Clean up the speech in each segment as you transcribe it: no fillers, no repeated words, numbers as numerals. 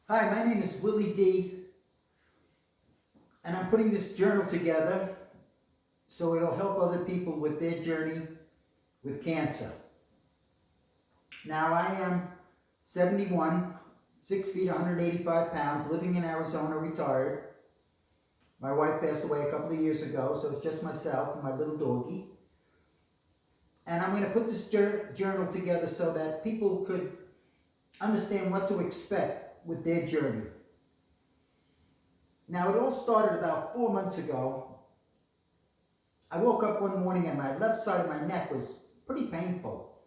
Hi, my name is Willie D, and I'm putting this journal together so it'll help other people with their journey with cancer. Now, I am 71, 6 feet, 185 pounds, living in Arizona, retired. My wife passed away a couple of years ago, so it's just myself and my little doggie. And I'm going to put this journal together so that people could understand what to expect with their journey. Now, it all started about 4 months ago. I woke up one morning and my left side of my neck was pretty painful.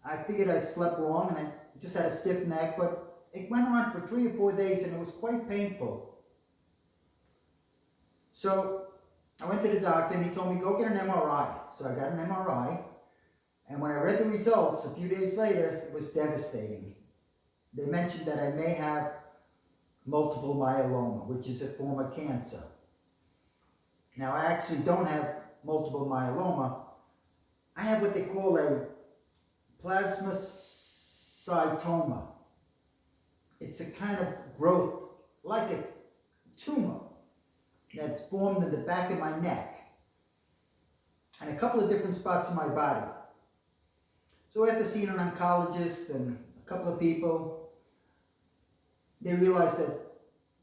I figured I slept wrong and I just had a stiff neck, but it went on for 3 or 4 days and it was quite painful. So I went to the doctor and he told me, go get an MRI. So I got an MRI, and when I read the results a few days later, it was devastating. They mentioned that I may have multiple myeloma, which is a form of cancer. Now, I actually don't have multiple myeloma. I have what they call a plasmacytoma. It's a kind of growth, like a tumor, that's formed in the back of my neck and a couple of different spots in my body. So after seeing an oncologist and a couple of people, they realized that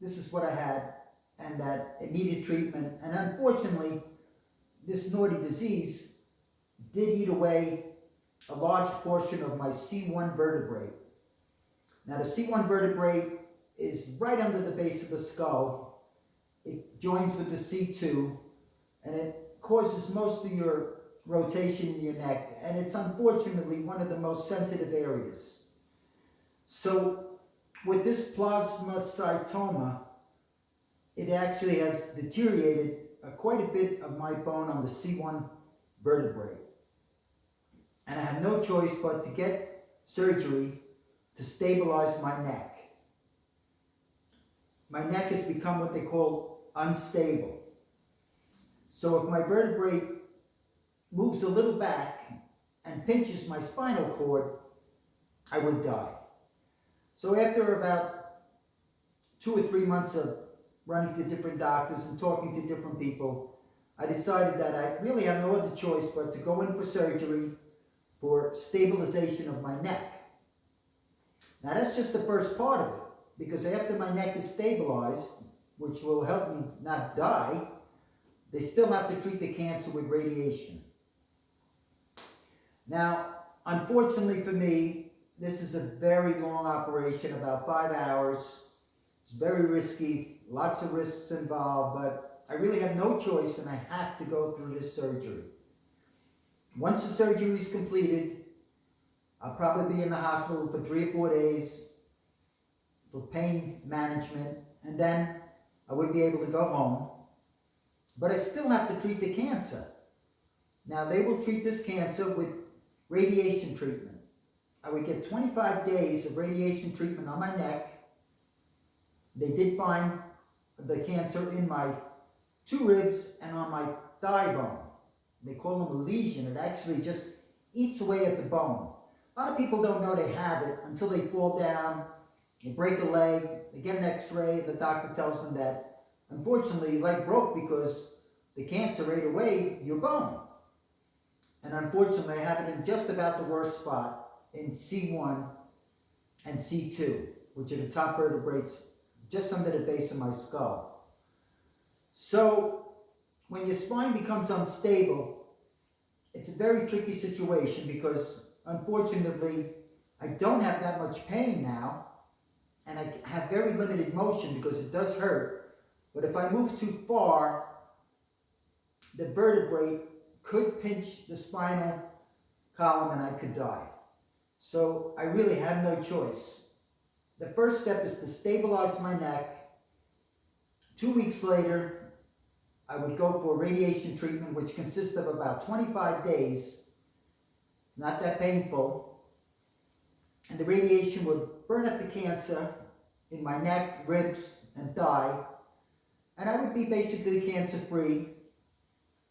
this is what I had and that it needed treatment. And unfortunately, this naughty disease did eat away a large portion of my C1 vertebrae. Now, the C1 vertebrae is right under the base of the skull. It joins with the C2, and it causes most of your rotation in your neck, and it's unfortunately one of the most sensitive areas. So with this plasmacytoma, it actually has deteriorated quite a bit of my bone on the C1 vertebrae. And I have no choice but to get surgery to stabilize my neck. My neck has become what they call unstable. So if my vertebrae moves a little back and pinches my spinal cord, I would die. So after about 2 or 3 months of running to different doctors and talking to different people, I decided that I really have no other choice but to go in for surgery for stabilization of my neck. Now, that's just the first part of it, because after my neck is stabilized, which will help me not die, they still have to treat the cancer with radiation. Now, unfortunately for me, this is a very long operation, about 5 hours. It's very risky, lots of risks involved, but I really have no choice and I have to go through this surgery. Once the surgery is completed, I'll probably be in the hospital for 3 or 4 days for pain management, and then I would be able to go home. But I still have to treat the cancer. Now, they will treat this cancer with radiation treatment. I would get 25 days of radiation treatment on my neck. They did find the cancer in my 2 ribs and on my thigh bone. They call them a lesion. It actually just eats away at the bone. A lot of people don't know they have it until they fall down, they break a leg, they get an x-ray, the doctor tells them that, unfortunately, your leg broke because the cancer ate away your bone. And unfortunately, I have it in just about the worst spot in C1 and C2, which are the top vertebrae just under the base of my skull. So when your spine becomes unstable, it's a very tricky situation because unfortunately, I don't have that much pain now, and I have very limited motion because it does hurt. But if I move too far, the vertebrae could pinch the spinal column and I could die. So I really have no choice. The first step is to stabilize my neck. 2 weeks later, I would go for radiation treatment, which consists of about 25 days. It's not that painful. And the radiation would burn up the cancer in my neck, ribs, and thigh. And I would be basically cancer-free,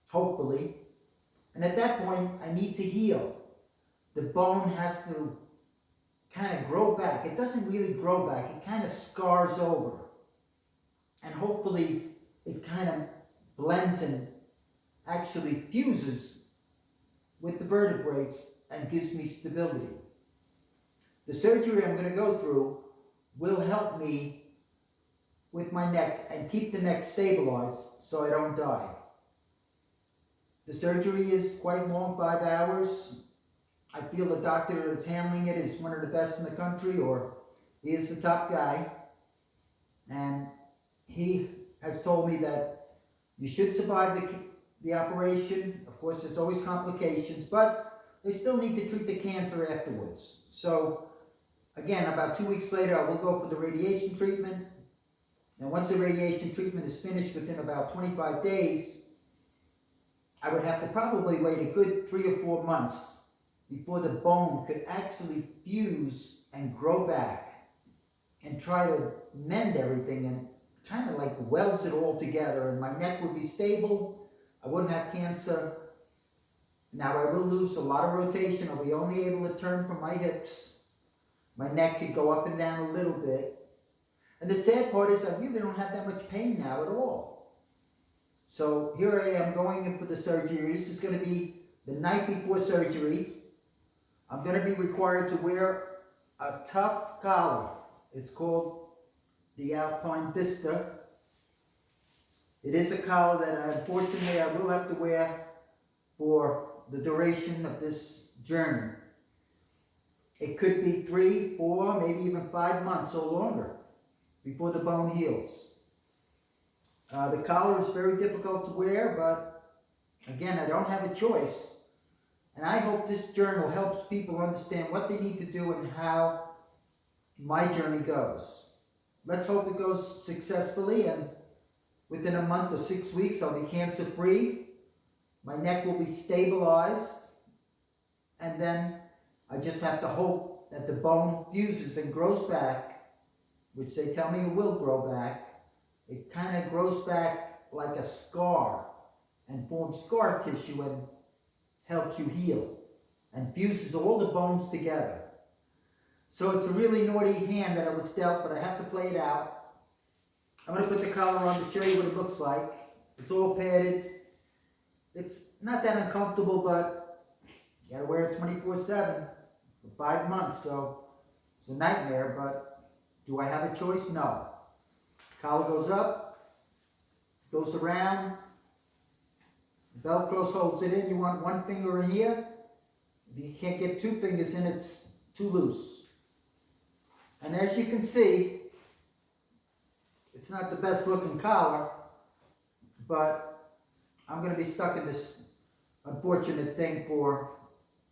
hopefully. And at that point, I need to heal. The bone has to kind of grow back. It doesn't really grow back. It kind of scars over. And hopefully it kind of blends and actually fuses with the vertebrae and gives me stability. The surgery I'm going to go through will help me with my neck and keep the neck stabilized so I don't die. The surgery is quite long, 5 hours. I feel the doctor that's handling it is one of the best in the country, or he is the top guy. And he has told me that you should survive the operation. Of course, there's always complications, but they still need to treat the cancer afterwards. So, again, about 2 weeks later, I will go for the radiation treatment. And once the radiation treatment is finished within about 25 days, I would have to probably wait a good 3 or 4 months before the bone could actually fuse and grow back and try to mend everything and kind of like welds it all together, and my neck would be stable. I wouldn't have cancer. Now I will lose a lot of rotation. I'll be only able to turn from my hips. My neck could go up and down a little bit. And the sad part is I really don't have that much pain now at all. So here I am going in for the surgery. This is going to be the night before surgery. I'm going to be required to wear a tough collar. It's called the Alpine Vista. It is a collar that unfortunately I will have to wear for the duration of this journey. It could be 3, 4, maybe even 5 months or longer before the bone heals. The collar is very difficult to wear, but again, I don't have a choice. And I hope this journal helps people understand what they need to do and how my journey goes. Let's hope it goes successfully, and within a month or 6 weeks, I'll be cancer-free. My neck will be stabilized, and then I just have to hope that the bone fuses and grows back, which they tell me it will grow back. It kind of grows back like a scar and forms scar tissue and helps you heal and fuses all the bones together. So it's a really naughty hand that I was dealt, but I have to play it out. I'm going to put the collar on to show you what it looks like. It's all padded. It's not that uncomfortable, but you got to wear it 24/7 for 5 months, so it's a nightmare, but do I have a choice? No. Collar goes up, goes around, Velcro holds it in. You want one finger in here. If you can't get 2 fingers in, it's too loose. And as you can see, it's not the best looking collar, but I'm going to be stuck in this unfortunate thing for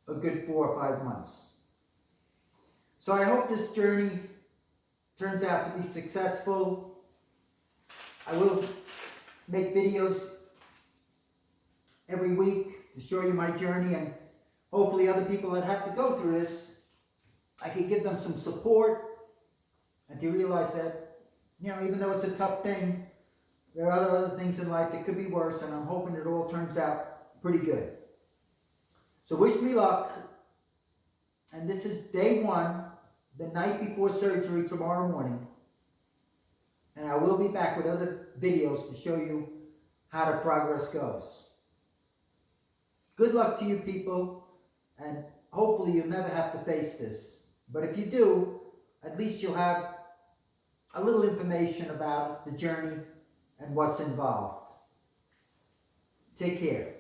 a good 4 or 5 months. So I hope this journey turns out to be successful. I will make videos every week to show you my journey, and hopefully other people that have to go through this, I can give them some support and to realize that, you know, even though it's a tough thing, there are other things in life that could be worse, and I'm hoping it all turns out pretty good. So wish me luck. And this is day 1, the night before surgery tomorrow morning. And I will be back with other videos to show you how the progress goes. Good luck to you people, and hopefully you'll never have to face this. But if you do, at least you'll have a little information about the journey and what's involved. Take care.